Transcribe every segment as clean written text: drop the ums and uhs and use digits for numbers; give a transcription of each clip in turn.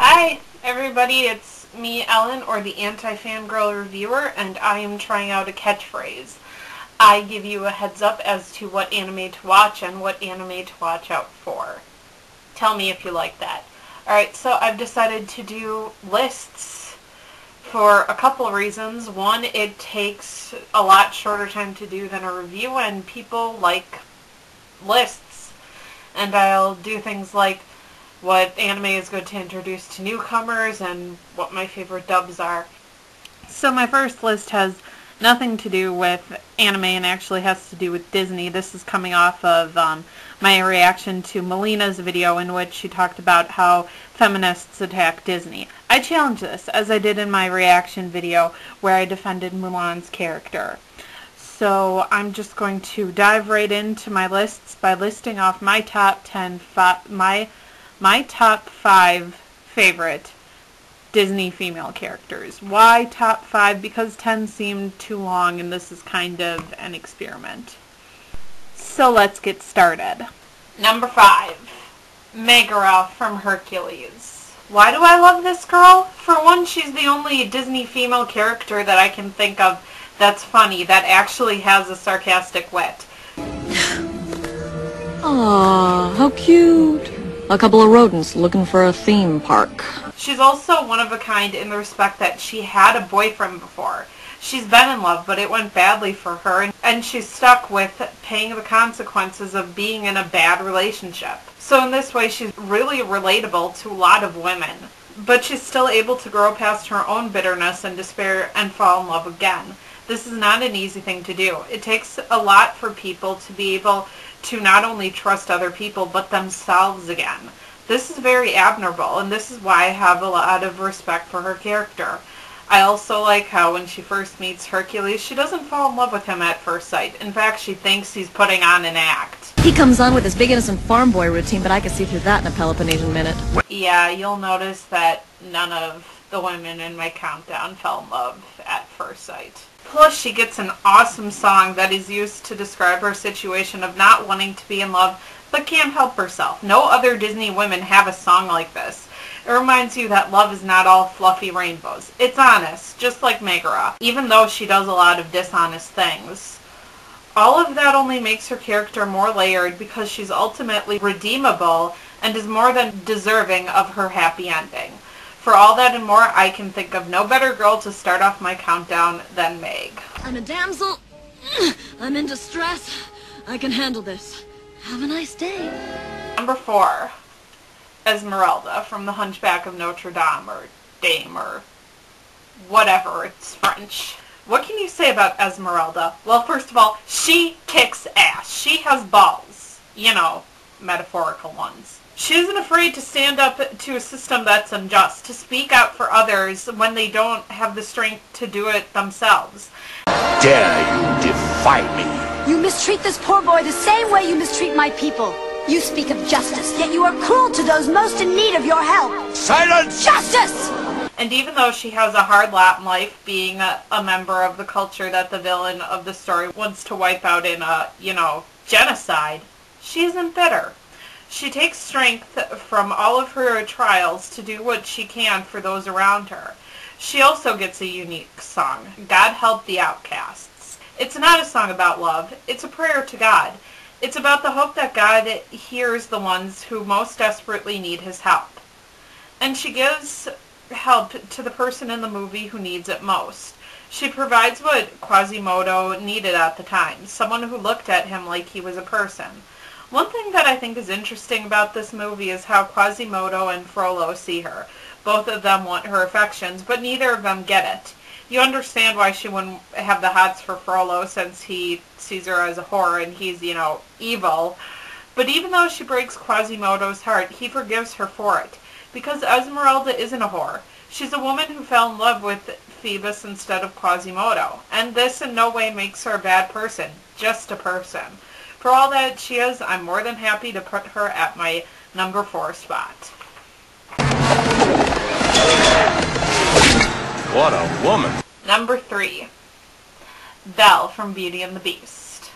Hi, everybody. It's me, Ellen, or the Anti-Fangirl Reviewer, and I am trying out a catchphrase. I give you a heads up as to what anime to watch and what anime to watch out for. Tell me if you like that. Alright, so I've decided to do lists for a couple of reasons. One, it takes a lot shorter time to do than a review, and people like lists. And I'll do things like what anime is good to introduce to newcomers and what my favorite dubs are. So my first list has nothing to do with anime and actually has to do with Disney. This is coming off of my reaction to Melina's video in which she talked about how feminists attack Disney. I challenge this, as I did in my reaction video where I defended Mulan's character. So I'm just going to dive right into my lists by listing off my top 10, my top 5 favorite Disney female characters. Why top 5? Because 10 seemed too long and this is kind of an experiment. So let's get started. Number 5. Megara from Hercules. Why do I love this girl? For one, she's the only Disney female character that I can think of that's funny, that actually has a sarcastic wit. Aw, how cute. A couple of rodents looking for a theme park. She's also one of a kind in the respect that she had a boyfriend before. She's been in love, but it went badly for her, and she's stuck with paying the consequences of being in a bad relationship. So in this way, she's really relatable to a lot of women. But she's still able to grow past her own bitterness and despair and fall in love again. This is not an easy thing to do. It takes a lot for people to be able to not only trust other people, but themselves again. This is very admirable, and this is why I have a lot of respect for her character. I also like how when she first meets Hercules, she doesn't fall in love with him at first sight. In fact, she thinks he's putting on an act. He comes on with his big innocent farm boy routine, but I can see through that in a Peloponnesian minute. Yeah, you'll notice that none of the women in my countdown fell in love at first sight. Plus, she gets an awesome song that is used to describe her situation of not wanting to be in love, but can't help herself. No other Disney women have a song like this. It reminds you that love is not all fluffy rainbows. It's honest, just like Megara, even though she does a lot of dishonest things. All of that only makes her character more layered because she's ultimately redeemable and is more than deserving of her happy ending. For all that and more, I can think of no better girl to start off my countdown than Meg. I'm a damsel. I'm in distress. I can handle this. Have a nice day. Number 4. Esmeralda from The Hunchback of Notre Dame, or Dame, or whatever, it's French. What can you say about Esmeralda? Well, first of all, she kicks ass. She has balls. You know, metaphorical ones. She isn't afraid to stand up to a system that's unjust, to speak out for others when they don't have the strength to do it themselves. Dare you defy me? You mistreat this poor boy the same way you mistreat my people. You speak of justice, yet you are cruel to those most in need of your help. Silence! Justice! And even though she has a hard lot in life, being a member of the culture that the villain of the story wants to wipe out in a, genocide, she isn't bitter. She takes strength from all of her trials to do what she can for those around her. She also gets a unique song, God Help the Outcasts. It's not a song about love, it's a prayer to God. It's about the hope that God hears the ones who most desperately need his help. And she gives help to the person in the movie who needs it most. She provides what Quasimodo needed at the time, someone who looked at him like he was a person. One thing that I think is interesting about this movie is how Quasimodo and Frollo see her. Both of them want her affections, but neither of them get it. You understand why she wouldn't have the hots for Frollo since he sees her as a whore and he's, evil. But even though she breaks Quasimodo's heart, he forgives her for it. Because Esmeralda isn't a whore. She's a woman who fell in love with Phoebus instead of Quasimodo. And this in no way makes her a bad person, just a person. For all that she is, I'm more than happy to put her at my number 4 spot. What a woman! Number 3. Belle from Beauty and the Beast.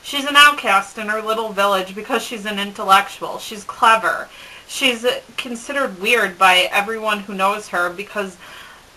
She's an outcast in her little village because she's an intellectual. She's clever. She's considered weird by everyone who knows her because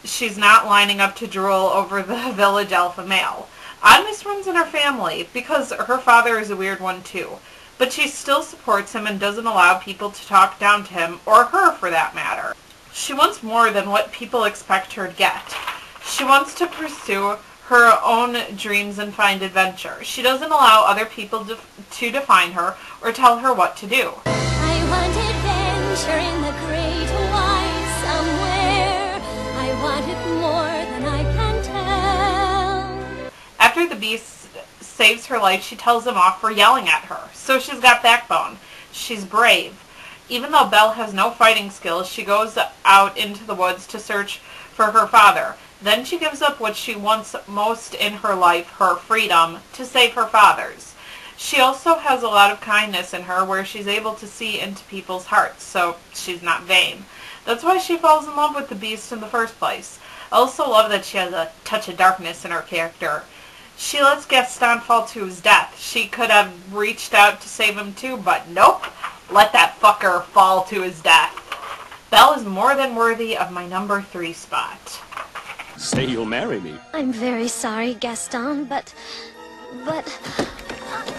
she's not lining up to drool over the village alpha male. Oddness runs in her family because her father is a weird one too. But she still supports him and doesn't allow people to talk down to him, or her for that matter. She wants more than what people expect her to get. She wants to pursue her own dreams and find adventure. She doesn't allow other people to define her or tell her what to do. I want adventure in the great wide somewhere. I want it more than I can tell. After the Beast saves her life, she tells him off for yelling at her. So she's got backbone. She's brave. Even though Belle has no fighting skills, she goes out into the woods to search for her father. Then she gives up what she wants most in her life, her freedom, to save her father's. She also has a lot of kindness in her where she's able to see into people's hearts, so she's not vain. That's why she falls in love with the Beast in the first place. I also love that she has a touch of darkness in her character. She lets Gaston fall to his death. She could have reached out to save him too, but nope. Let that fucker fall to his death. Belle is more than worthy of my number 3 spot. Say you'll marry me. I'm very sorry, Gaston, but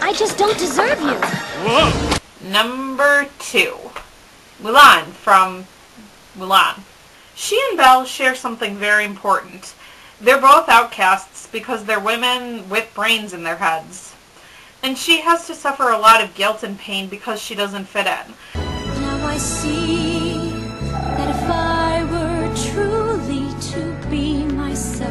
I just don't deserve you. Whoa! Number 2. Mulan from Mulan. She and Belle share something very important. They're both outcasts because they're women with brains in their heads. And she has to suffer a lot of guilt and pain because she doesn't fit in. Now I see that if I were truly to be myself,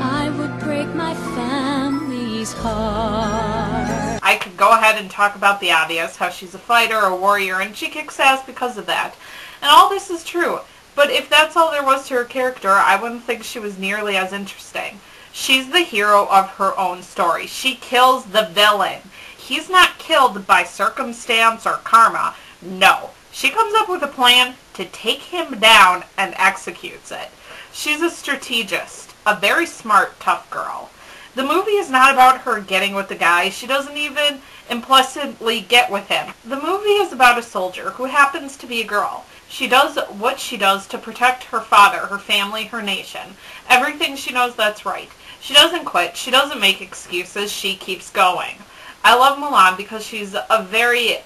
I would break my family's heart. I could go ahead and talk about the obvious, how she's a fighter, a warrior, and she kicks ass because of that. And all this is true. But if that's all there was to her character, I wouldn't think she was nearly as interesting. She's the hero of her own story. She kills the villain. He's not killed by circumstance or karma. No. She comes up with a plan to take him down and executes it. She's a strategist, a very smart, tough girl. The movie is not about her getting with the guy. She doesn't even implicitly get with him. The movie is about a soldier who happens to be a girl. She does what she does to protect her father, her family, her nation. Everything she knows that's right. She doesn't quit. She doesn't make excuses. She keeps going. I love Mulan because she's a very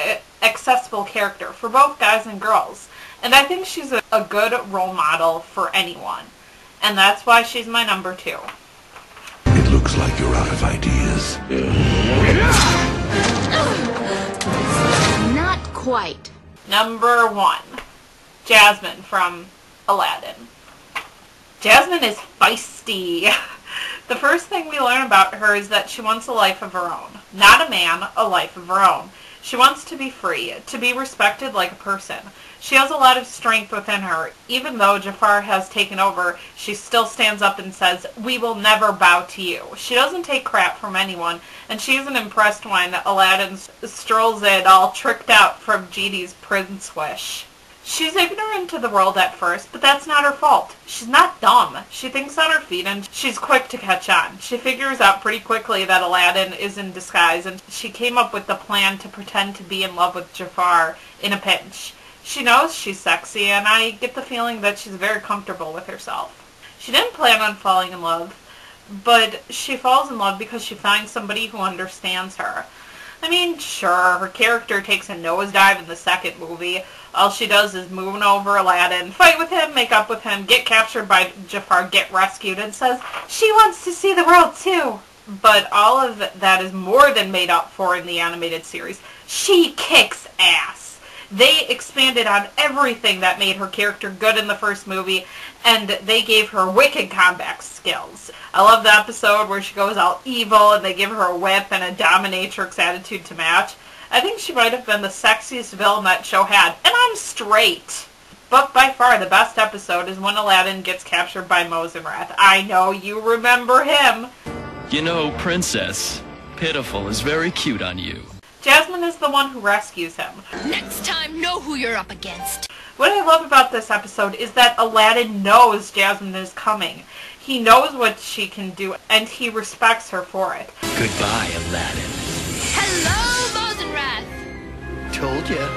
accessible character for both guys and girls. And I think she's a good role model for anyone. And that's why she's my number 2. It looks like you're out of ideas. Not quite. Number 1. Jasmine from Aladdin. Jasmine is feisty. The first thing we learn about her is that she wants a life of her own. Not a man, a life of her own. She wants to be free, to be respected like a person. She has a lot of strength within her. Even though Jafar has taken over, she still stands up and says, "We will never bow to you." She doesn't take crap from anyone, and she isn't impressed when Aladdin strolls in all tricked out from Genie's prince wish. She's ignorant to the world at first, but that's not her fault. She's not dumb. She thinks on her feet and she's quick to catch on. She figures out pretty quickly that Aladdin is in disguise, and she came up with the plan to pretend to be in love with Jafar in a pinch. She knows she's sexy, and I get the feeling that she's very comfortable with herself. She didn't plan on falling in love, but she falls in love because she finds somebody who understands her. I mean, sure, her character takes a nosedive in the second movie. All she does is moon over Aladdin, fight with him, make up with him, get captured by Jafar, get rescued, and says she wants to see the world too. But all of that is more than made up for in the animated series. She kicks ass. They expanded on everything that made her character good in the first movie, and they gave her wicked combat skills. I love the episode where she goes all evil and they give her a whip and a dominatrix attitude to match. I think she might have been the sexiest villain that show had, and I'm straight. But by far the best episode is when Aladdin gets captured by Mosenrath. I know you remember him. You know, Princess, Pitiful is very cute on you. Jasmine is the one who rescues him. Next time, know who you're up against. What I love about this episode is that Aladdin knows Jasmine is coming. He knows what she can do, and he respects her for it. Goodbye, Aladdin. Hello, Mosenrath. Told ya.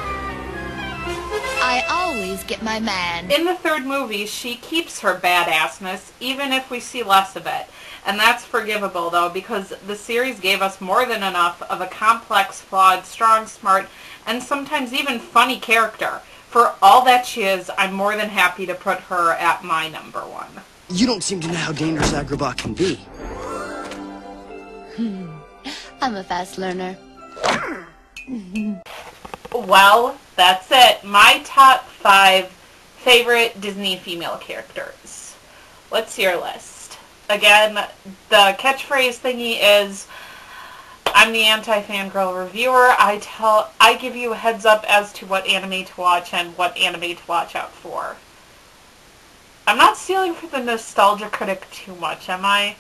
I always get my man. In the third movie, she keeps her badassness, even if we see less of it. And that's forgivable, though, because the series gave us more than enough of a complex, flawed, strong, smart, and sometimes even funny character. For all that she is, I'm more than happy to put her at my number one. You don't seem to know how dangerous Agrabah can be. I'm a fast learner. Well, that's it. My top 5 favorite Disney female characters. What's your list? Again, the catchphrase thingy is, I'm the anti-fangirl reviewer. I give you a heads up as to what anime to watch and what anime to watch out for. I'm not stealing from the nostalgia critic too much, am I?